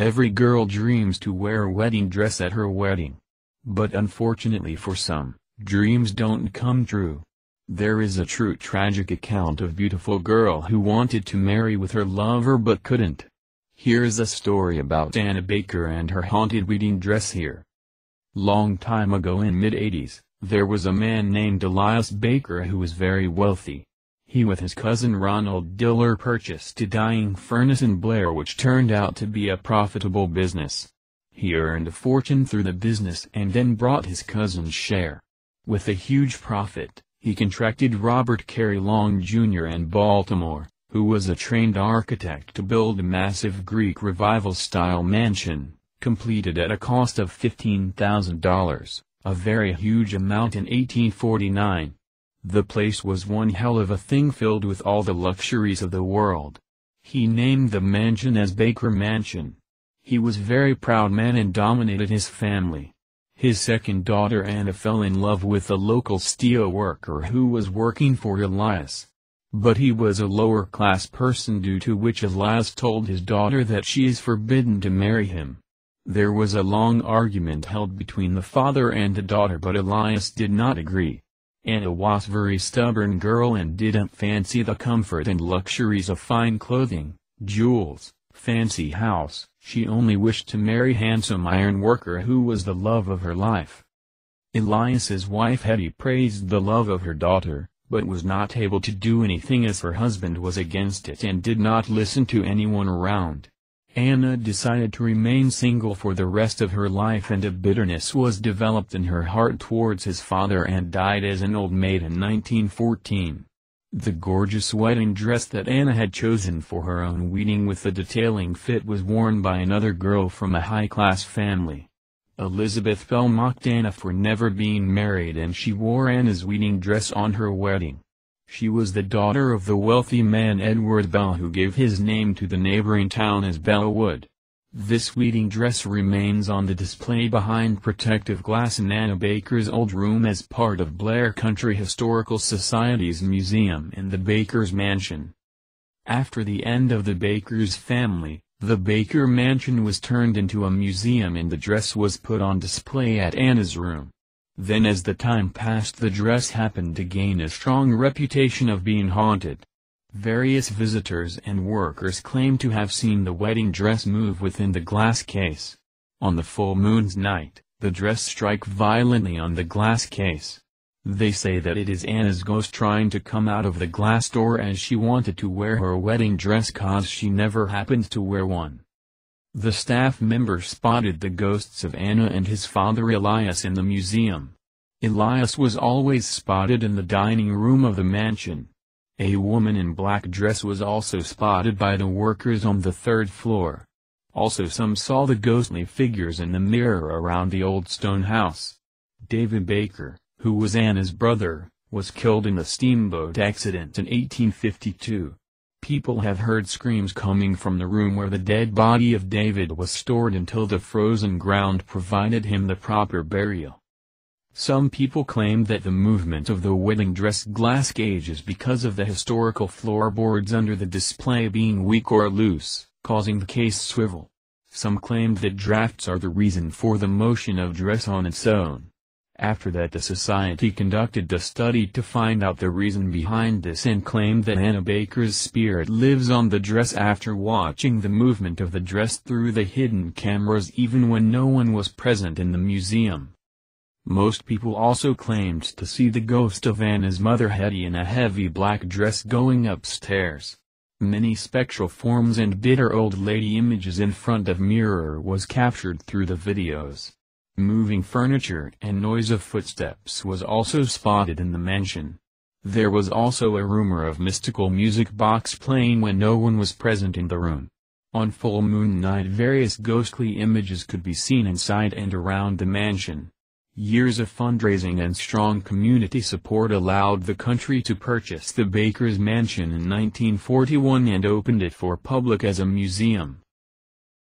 Every girl dreams to wear a wedding dress at her wedding. But unfortunately for some, dreams don't come true. There is a true tragic account of a beautiful girl who wanted to marry with her lover but couldn't. Here's a story about Anna Baker and her haunted wedding dress here. Long time ago in mid-80s, there was a man named Elias Baker who was very wealthy. He with his cousin Ronald Diller purchased a dyeing furnace in Blair which turned out to be a profitable business. He earned a fortune through the business and then brought his cousin's share. With a huge profit, he contracted Robert Carey Long Jr. in Baltimore, who was a trained architect, to build a massive Greek Revival-style mansion, completed at a cost of $15,000, a very huge amount in 1849. The place was one hell of a thing filled with all the luxuries of the world. He named the mansion as Baker Mansion. He was a very proud man and dominated his family. His second daughter Anna fell in love with a local steel worker who was working for Elias. But he was a lower-class person, due to which Elias told his daughter that she is forbidden to marry him. There was a long argument held between the father and the daughter, but Elias did not agree. Anna was a very stubborn girl and didn't fancy the comfort and luxuries of fine clothing, jewels, fancy house. She only wished to marry handsome iron worker who was the love of her life. Elias's wife Hetty praised the love of her daughter, but was not able to do anything as her husband was against it and did not listen to anyone around. Anna decided to remain single for the rest of her life, and a bitterness was developed in her heart towards his father and died as an old maid in 1914. The gorgeous wedding dress that Anna had chosen for her own wedding with the detailing fit was worn by another girl from a high-class family. Elizabeth Bell mocked Anna for never being married, and she wore Anna's wedding dress on her wedding. She was the daughter of the wealthy man Edward Bell, who gave his name to the neighboring town as Bellwood. This wedding dress remains on the display behind protective glass in Anna Baker's old room as part of Blair Country Historical Society's museum in the Baker's Mansion. After the end of the Baker's family, the Baker Mansion was turned into a museum and the dress was put on display at Anna's room. Then as the time passed, the dress happened to gain a strong reputation of being haunted. Various visitors and workers claim to have seen the wedding dress move within the glass case. On the full moon's night, the dress strikes violently on the glass case. They say that it is Anna's ghost trying to come out of the glass door, as she wanted to wear her wedding dress cause she never happened to wear one. The staff members spotted the ghosts of Anna and his father Elias in the museum. Elias was always spotted in the dining room of the mansion. A woman in black dress was also spotted by the workers on the third floor. Also some saw the ghostly figures in the mirror around the old stone house. David Baker, who was Anna's brother, was killed in a steamboat accident in 1852. People have heard screams coming from the room where the dead body of David was stored until the frozen ground provided him the proper burial. Some people claim that the movement of the wedding dress glass cage is because of the historical floorboards under the display being weak or loose, causing the case swivel. Some claimed that drafts are the reason for the motion of dress on its own. After that, the society conducted a study to find out the reason behind this and claimed that Anna Baker's spirit lives on the dress after watching the movement of the dress through the hidden cameras even when no one was present in the museum. Most people also claimed to see the ghost of Anna's mother Hetty in a heavy black dress going upstairs. Many spectral forms and bitter old lady images in front of mirror was captured through the videos. Moving furniture and noise of footsteps was also spotted in the mansion. There was also a rumor of mystical music box playing when no one was present in the room. On full moon night, various ghostly images could be seen inside and around the mansion. Years of fundraising and strong community support allowed the country to purchase the Baker's Mansion in 1941 and opened it for public as a museum.